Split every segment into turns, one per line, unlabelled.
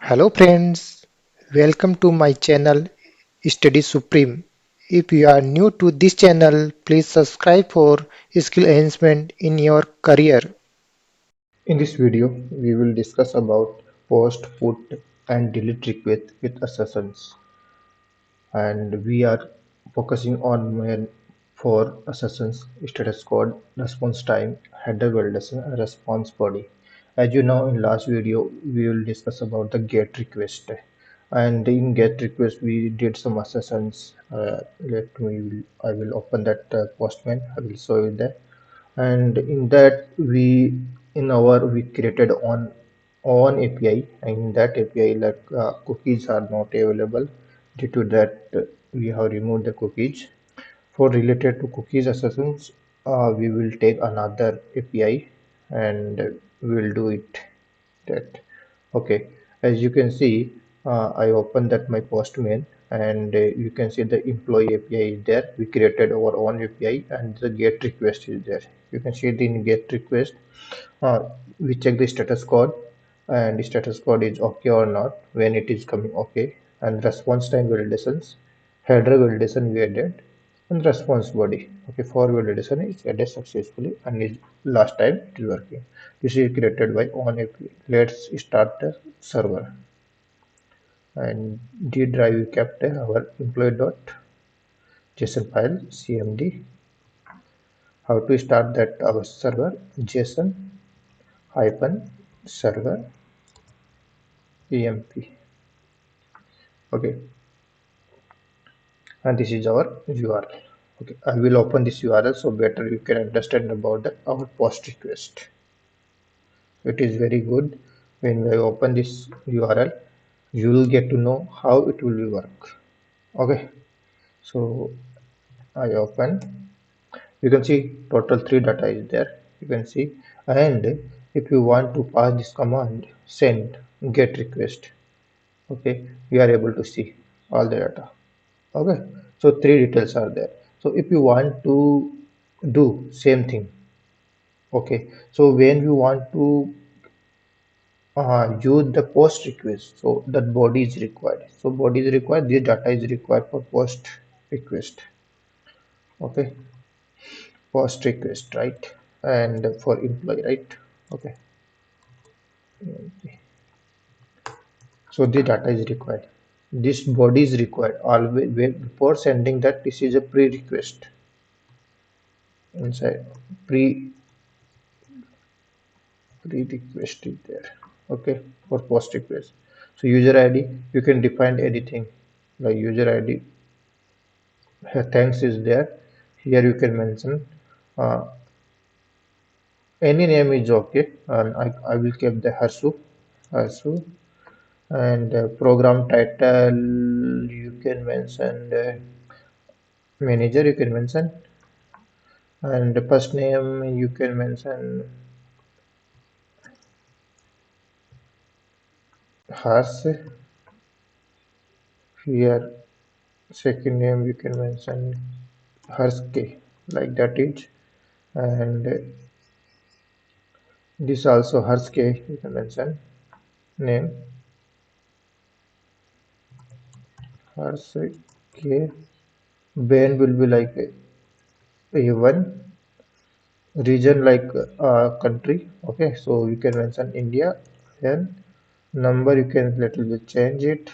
Hello friends, welcome to my channel Study Supreme. If you are new to this channel, please subscribe for skill enhancement in your career.
In this video, we will discuss about post, put, and delete request with assertions, and we are focusing on main four assertions: status code, response time, header validation, and response body. As you know, in last video, we will discuss about the get request, and in get request we did some assertions. I will open that Postman. I will show you that, and in that we created on API, and in that API cookies are not available. Due to that, we have removed the cookies. For related to cookies assertions, we will take another API and we will do it that. Okay, as you can see, I opened that my Postman, and you can see the employee API is there. We created our own API, and the get request is there. You can see the in get request, uh, we check the status code, and the status code is okay or not when it is coming okay, and response time validations, header validation we added, and response body. Okay, for validation is added successfully and is last time it is working. This is created by on API. Let's start the server, and D drive we kept our employee.json file cmd. How to start that our server? JSON hyphen server emp. Okay, and this is our URL. Okay, I will open this URL so better you can understand about our post request. It is very good. When I open this URL, you will get to know how it will work. Okay, so I open. You can see total 3 data is there. You can see, and if you want to pass this command, send get request. Okay, you are able to see all the data. Okay, so 3 details are there. So if you want to do same thing, okay, so when you want to use the post request, so that body is required. So body is required, this data is required for post request. Okay, post request, right? And for employee, right? Okay, so the data is required, this body is required always. Before sending that, this is a pre-request inside. Pre-request is there. Okay, for post request. So user id, you can define anything like user id. Thanks is there. Here you can mention uh, any name is okay, and I will keep the Harsu. And program title you can mention manager, you can mention, and the first name you can mention Hars. Here second name you can mention Harske, like that is, and this also Harske you can mention name Harske. Ben will be like A1, region like country. Okay, so you can mention India. Then number you can little bit change it.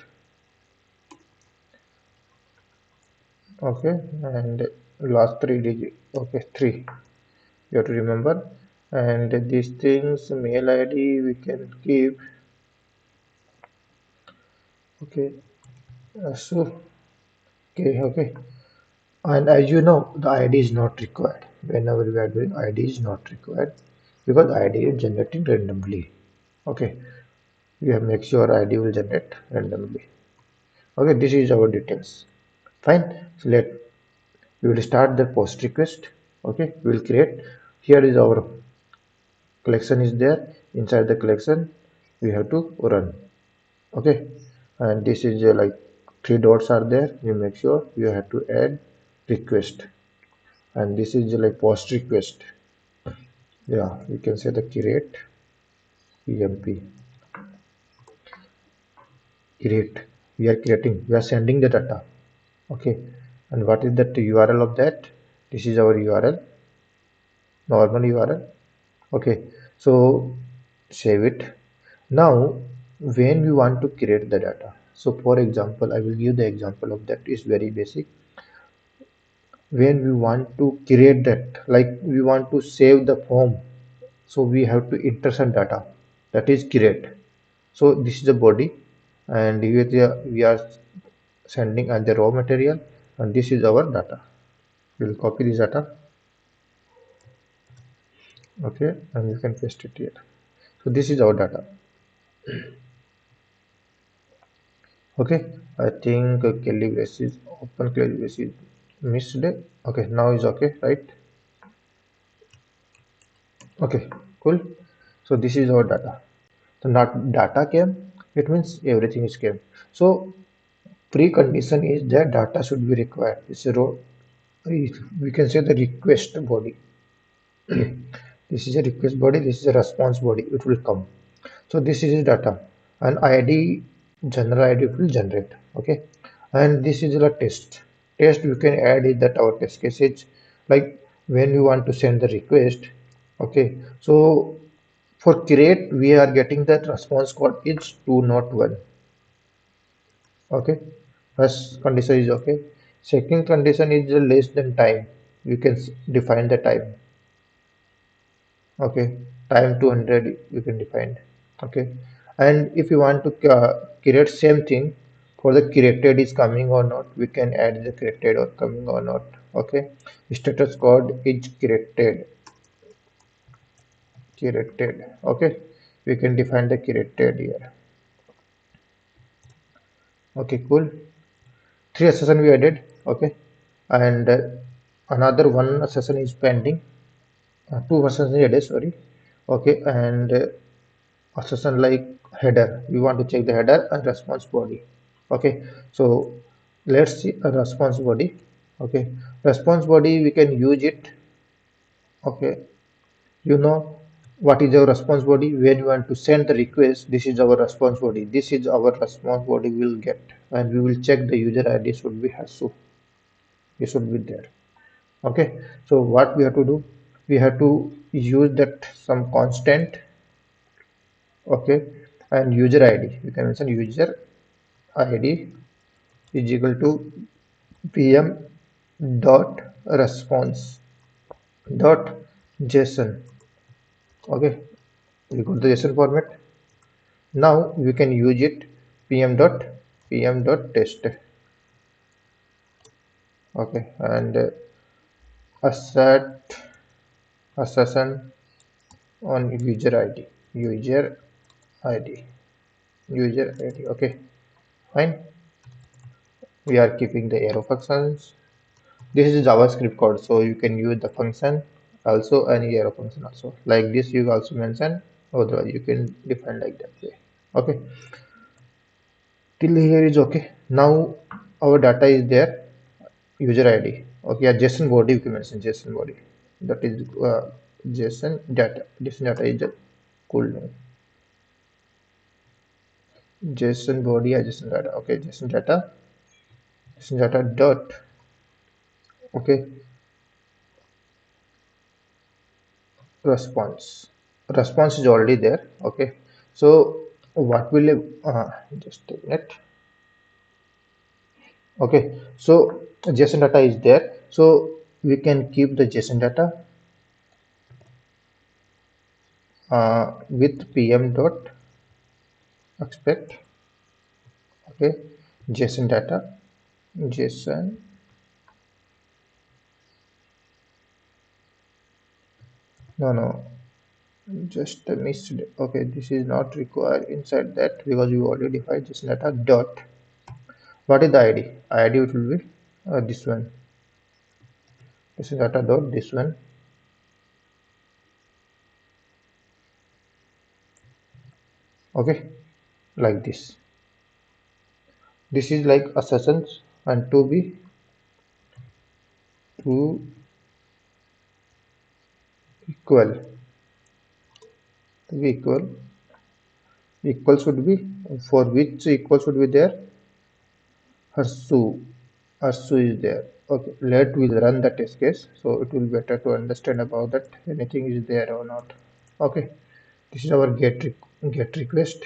Okay, and last 3 digit. Okay, 3 you have to remember. And these things mail id we can keep. Okay, so okay. And as you know, the id is not required. Whenever we are doing, id is not required because id is generated randomly. Okay, we have make sure id will generate randomly. Okay, this is our details. Fine, so we will start the post request. Okay, we will create. Here is our collection is there. Inside the collection we have to run. Okay, and this is like 3 dots are there. You make sure you have to add request, and this is like post request. Yeah, you can say the create emp. create. We are creating. We are sending the data. Okay. And what is that URL of that? This is our URL, normal URL. Okay. So save it. Now, when we want to create the data. So for example, I will give the example of that is very basic. When we want to create that, like we want to save the form, so we have to enter some data, that is create. So this is the body, and here we are sending as the raw material, and this is our data. We'll copy this data. Okay, and you can paste it here. So this is our data. Okay, I think curly braces, open curly braces missed. Okay, now is okay, right? Okay, cool. So this is our data. So not data came, it means everything is came. So precondition is that data should be required. It's a row, we can say the request body. This is a request body, this is a response body, it will come. So this is data, and id, general id will generate. Okay, and this is the test you can add is that our test case is like when you want to send the request. Okay, so for create we are getting that response code is 2 not 1. Okay, first condition is okay. Second condition is less than time. You can define the time. Okay, time 200 you can define. Okay, and if you want to create same thing for the created is coming or not, we can add the created or coming or not. Okay, status code is created. Okay, we can define the created here. Okay, cool. Three session we added. Okay, and another one session is pending. Two sessions is added, sorry. Okay, and a session like header, we want to check the header and response body. Okay, so let's see a response body. Okay, response body we can use it. Okay, you know what is our response body. When you want to send the request, this is our response body, this is our response body will get, and we will check the user id should be has, so it should be there. Okay, so what we have to do, we have to use that some constant. Okay, and user id, you can mention user id is equal to pm dot response dot json. Okay, we got the json format. Now we can use it pm dot test. Okay, and assert assertion on user id user id. Okay, fine. We are keeping the arrow functions. This is JavaScript code, so you can use the function also any arrow function also. Like this, you also mention, otherwise you can define like that way. Okay, till here is okay. Now our data is there, user ID. Okay, yeah, JSON body you can mention JSON body. That is JSON data. JSON data is the cool name. JSON body or JSON data. Okay, JSON data dot. Okay, response. Response is already there. Okay, so what will just a minute. Okay, so json data is there, so we can keep the json data with pm dot expect. Okay, json data, json, no, just missed. Okay, this is not required inside that because you already defined json data dot. What is the id? Id it will be this one, json data dot this one. Okay, like this is like a sessions, and to equal to be equal Equal should be, for which equal should be there? Harsu. Harsu is there. Okay, let we run the test case. So it will be better to understand about that anything is there or not. Okay, this is our get request.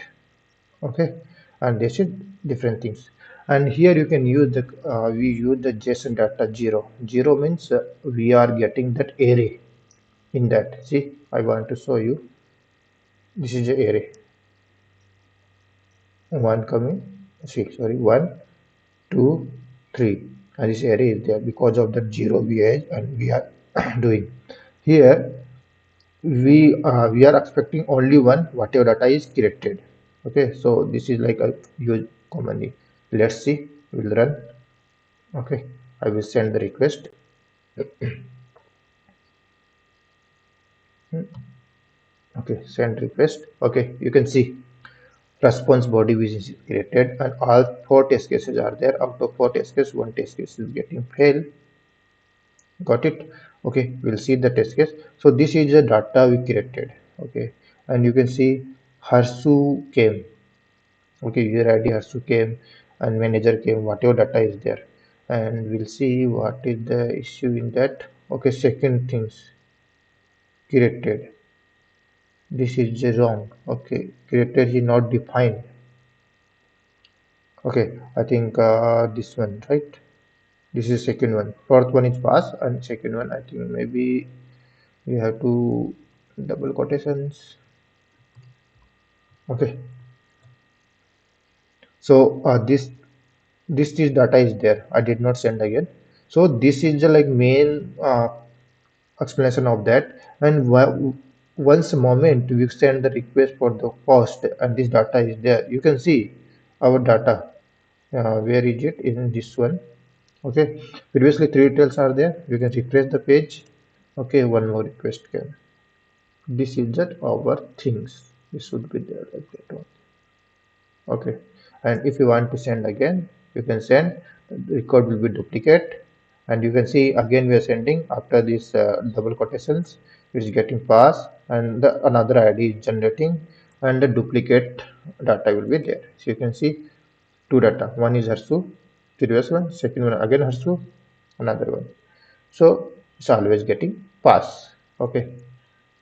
Okay, and this is different things. And here you can use the we use the JSON data 0. 0 means we are getting that array in that. See, I want to show you. This is the array. One coming. See, sorry, one, two, three, and this array is there because of the zero we are doing here. We are expecting only one whatever data is created. Okay, so this is like a use commonly. Let's see. We'll run. Okay, I will send the request. Okay, send request. Okay, you can see response body which is created and all four test cases are there. Out of four test cases, one test case is getting fail. Got it? Okay, we'll see the test case. So this is the data we created. Okay, and you can see Harsu came. Okay, user ID Harsu came and manager came, whatever data is there. And we'll see what is the issue in that. Okay, second things created. This is wrong. Okay, created is not defined. Okay, I think this one, right? This is second one. Fourth one is pass and second one I think maybe we have to double quotations. Okay, so this is data is there. I did not send again. So this is the like main explanation of that. And once a moment we send the request for the post and this data is there, you can see our data. Where is it in this one? Okay, previously three details are there. You can refresh the page. Okay, one more request came. This is that our things. This should be there like that one. Okay, and if you want to send again, you can send. The record will be duplicate, and you can see again we are sending after this double quotations, which is getting passed, and the another ID is generating, and the duplicate data will be there. So you can see two data. One is Harsu, previous one. Second one again Harsu, another one. So it's always getting pass. Okay,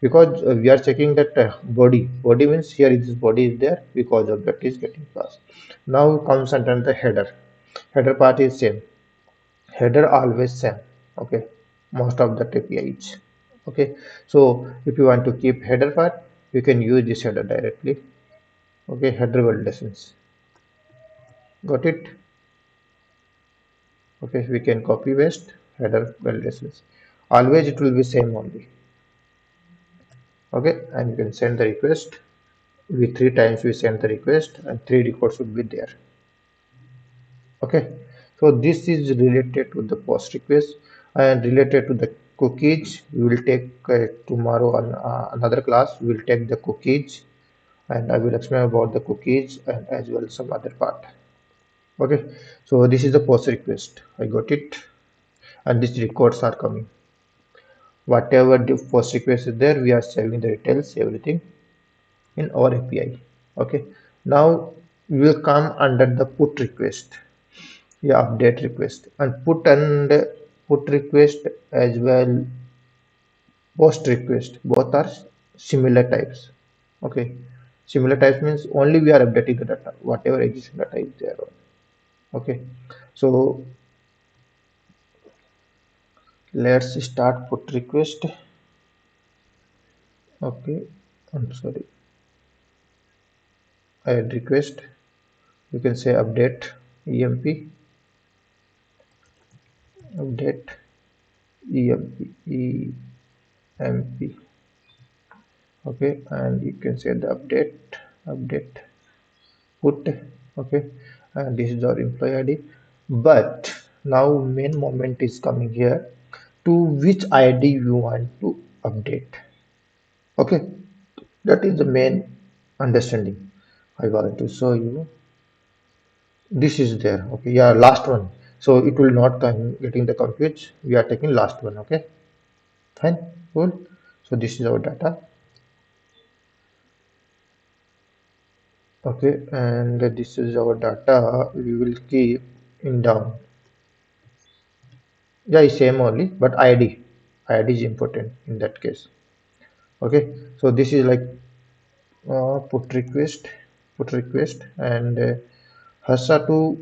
because we are checking that body means here is this body is there because of that is getting passed. Now comes under the header part is same, header always same. Okay, most of the APIs. Okay, so if you want to keep header part, you can use this header directly. Okay, header validations, got it? Okay, we can copy paste header validations, always it will be same only. Okay, and you can send the request. We three times we send the request and three records should be there. Okay, so this is related to the post request and related to the cookies. We will take tomorrow on another class. We will take the cookies and I will explain about the cookies and as well some other part. Okay, so this is the post request. I got it, and these records are coming. Whatever the post request is there, we are saving the details, everything in our API. Okay, now we will come under the put request. Yeah, update request and put request as well post request both are similar types. Okay, similar types means only we are updating the data whatever existing data is there. Okay, so let's start put request. Okay, I'm sorry, add request. You can say update emp, update emp. Okay, and you can say the update put. Okay, and this is our employee ID, but now main moment is coming here, to which ID you want to update. Okay, that is the main understanding. I want to show you. This is there. Okay, yeah, last one, so it will not come getting the confused. We are taking last one. Okay, fine, cool. So this is our data. Okay, and this is our data we will keep in down. Yeah, it's same only, but ID is important in that case. Okay, so this is like put request, and Hasa to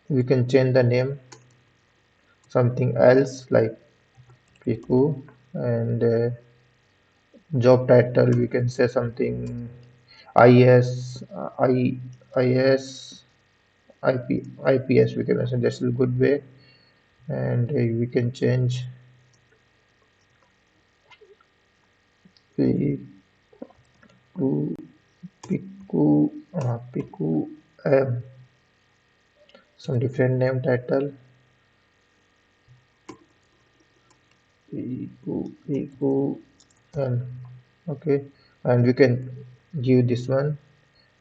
we can change the name something else like Piku, and job title we can say something IS, IS, IPS we can say that's a good way, and we can change Piku, Piku, some different name title Piku M. Okay, and we can give this one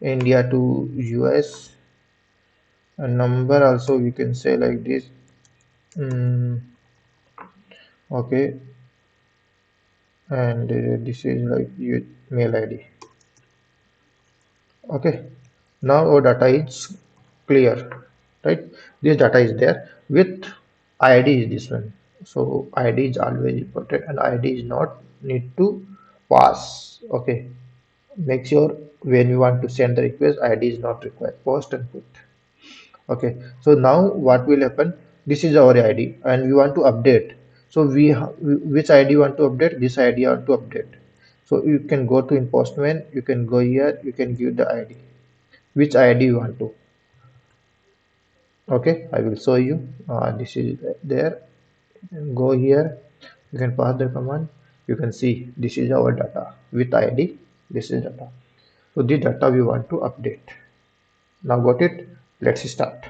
India to US, a number also we can say like this. mm, okay, and this is like your mail ID. Okay, now our data is clear, right? This data is there with ID is this one. So ID is always important and ID is not need to pass. Okay, make sure when you want to send the request ID is not required, post and put. Okay, so now what will happen, this is our ID and we want to update. So which ID you want to update, this ID you want to update. So you can go to in Postman, you can go here, you can give the ID, which ID you want to. Okay, I will show you. This is there, and go here, you can pass the command, you can see this is our data with ID, this is data. So the data we want to update. Now got it, let's start.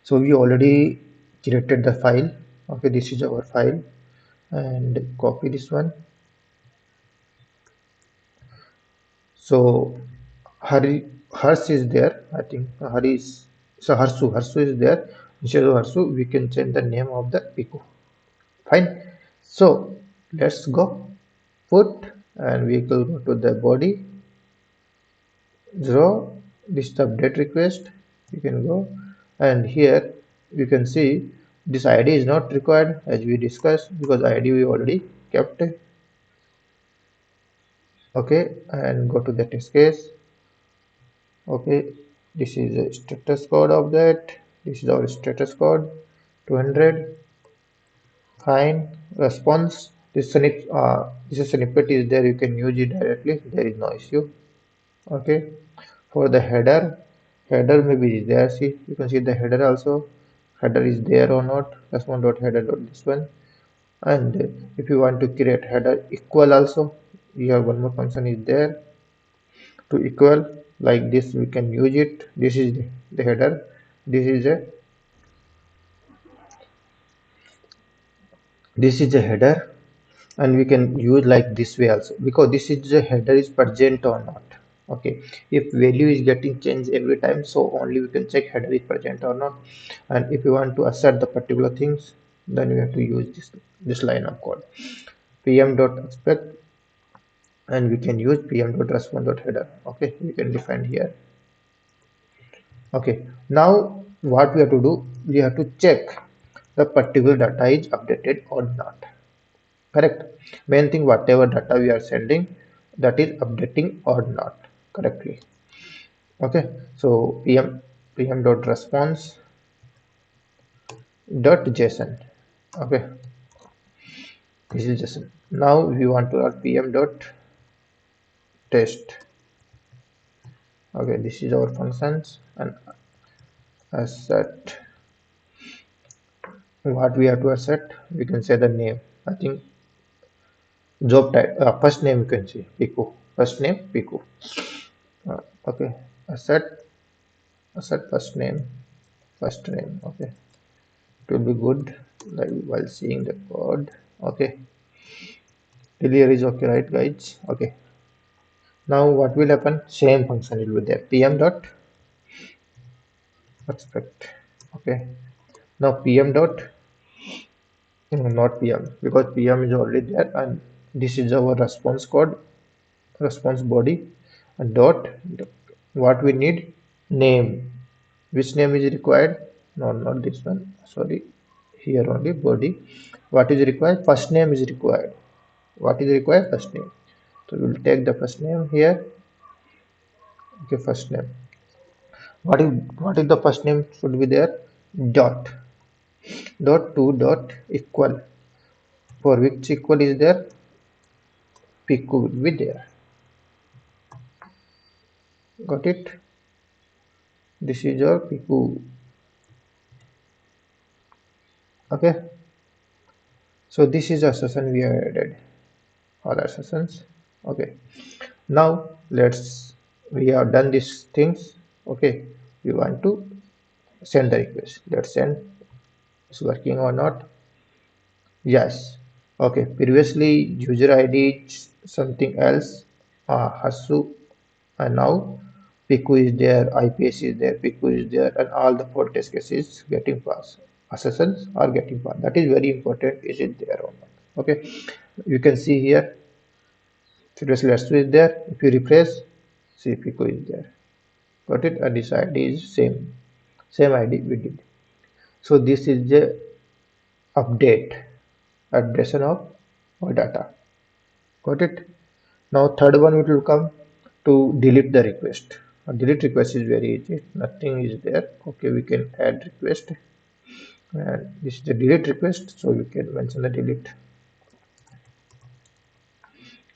So we already created the file. Okay, this is our file, and copy this one. So Hari, Hers is there, I think. Hari is, so Harsu is there. Instead of Harsu we can change the name of the Pico. Fine. So let's go put, and we will go to the body, draw this update request. You can go, and here you can see this ID is not required as we discussed because ID we already kept. Okay, and go to the test case. Okay, this is the status code of that. This is our status code 200. Fine. Response, this is snippet is there, you can use it directly, there is no issue. Okay, for the header maybe is there, see you can see the header also, header is there or not, response dot header dot this one. And if you want to create header equal also, we have one more function is there to equal, like this we can use it. This is the header, this is a header, and we can use like this way also because this is the header is present or not. Okay, if value is getting changed every time, so only we can check header is present or not. And if you want to assert the particular things, then we have to use this line of code, pm dot expect, and we can use pm dot response dot header. Okay, we can define here. Okay, now what we have to do, we have to check the particular data is updated or not. Correct, main thing whatever data we are sending, that is updating or not correctly. Okay, so pm dot response dot json. Okay, this is json. Now we want to add pm dot test. Okay, this is our functions, and asset, what we have to asset, we can say the name, I think job type, first name you can see Pico, first name Pico. Okay, asset, first name. Okay, it will be good like while seeing the code. Okay, clear is okay, right guys? Okay, now what will happen, same function will be there, pm dot expect. Okay, now pm dot, not pm because pm is already there, and this is our response code, response body, and dot What we need? Name. Which name is required? No, not this one. Sorry. Here only body. What is required? First name is required. What is required? First name. So we will take the first name here. Okay, first name. What is the first name should be there? Dot. Dot to dot equal. For which equal is there? Piku will be there. Got it? This is your Piku. Okay. So this is a session we have added. All our sessions. Okay. Now we have done these things. Okay. We want to send the request. Let's send. It's working or not? Yes. Okay. Previously user ID is something else. Hasu, and now Piku is there, IPS is there, Piku is there, and all the four test cases getting passed. Assassins are getting passed. That is very important. Is it there or not? Okay. You can see here. Seriously, let's is there. If you refresh, see Pico is there. Got it? And this ID is same ID we did. So this is the update updation of our data. Got it? Now third one it will come to delete the request. Delete request is very easy. Nothing is there. Okay, we can add request, and this is the delete request. So we can mention the delete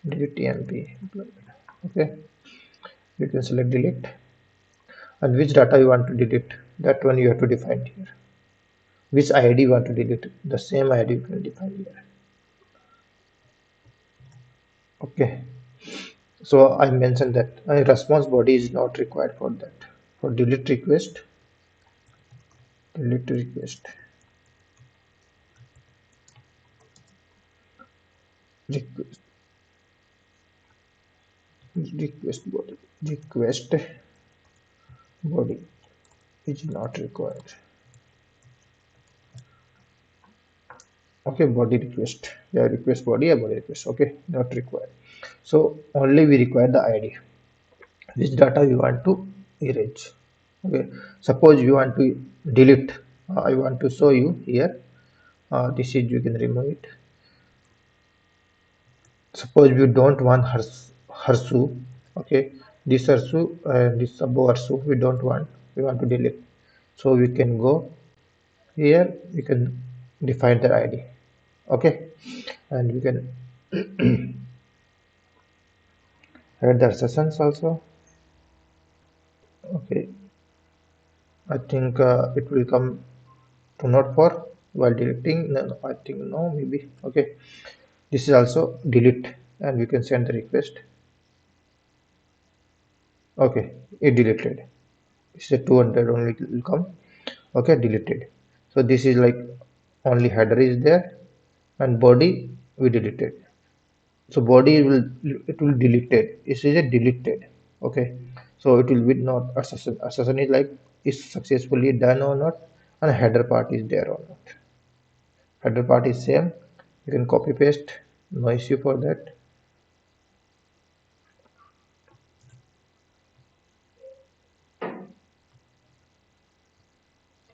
tmp. Okay, you can select delete, and which data you want to delete. That one you have to define here. Which ID you want to delete, the same ID you can define here. Okay, so I mentioned that a response body is not required for that. For delete request request request body is not required. Okay, body request, yeah, request body, yeah, body request. Okay, not required. So only we require the ID, which data you want to erase. Okay, suppose you want to delete. I want to show you here. This is, you can remove it. Suppose we don't want Harsu. Okay, this Harsu and this sub Harsu we don't want, we want to delete. So we can go here, we can define the ID. Okay, and we can add the sessions also. Okay, I think it will come to not for while deleting. No, no, I think no, maybe. Okay, this is also delete, and we can send the request. Okay, it deleted. It's a 200 only will come. Okay, deleted. So this is like only header is there, and body we deleted. So body will, it will deleted. It is a deleted. Okay, so it will be not assassin. Assassin is like is successfully done or not, and header part is there or not. Header part is same. You can copy paste. No issue for that.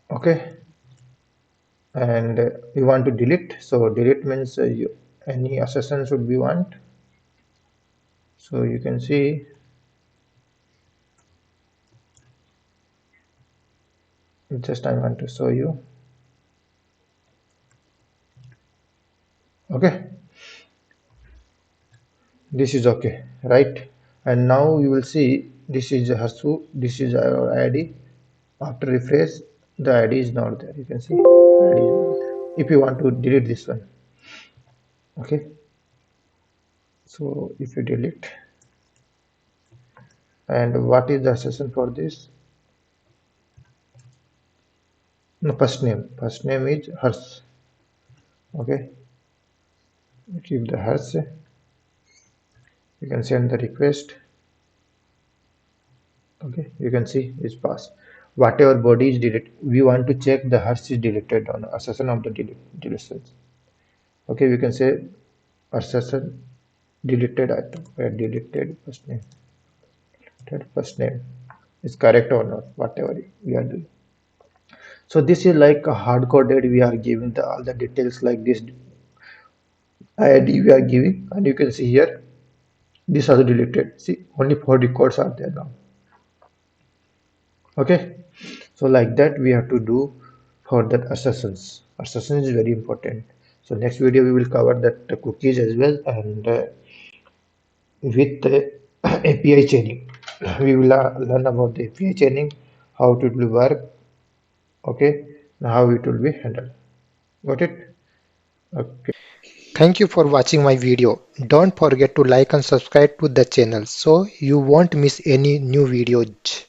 Okay, and you want to delete. So delete means any assassin should be want. So you can see, just I want to show you. Okay, this is okay, right? And now you will see this is Hasu, this is our ID. After refresh, the ID is not there. You can see ID is not there. If you want to delete this one, okay. So if you delete, and what is the session for this? No, first name. First name is hers. Okay, keep the hers. You can send the request. Okay, you can see it's passed. Whatever body is deleted, we want to check the hers is deleted on accession of the deletions. Okay, we can say accession deleted item, deleted first name, deleted first name. is correct or not, whatever we are doing. So this is like a hard coded. We are giving all the details like this ID we are giving, and you can see here this also deleted. See, only 4 records are there now. Okay, so like that we have to do for that assertions. Assertion is very important. So next video we will cover that cookies as well, and with API chaining. We will learn about the API chaining, how it will work, okay, and how it will be handled. Got it? Okay.
Thank you for watching my video. Don't forget to like and subscribe to the channel so you won't miss any new videos.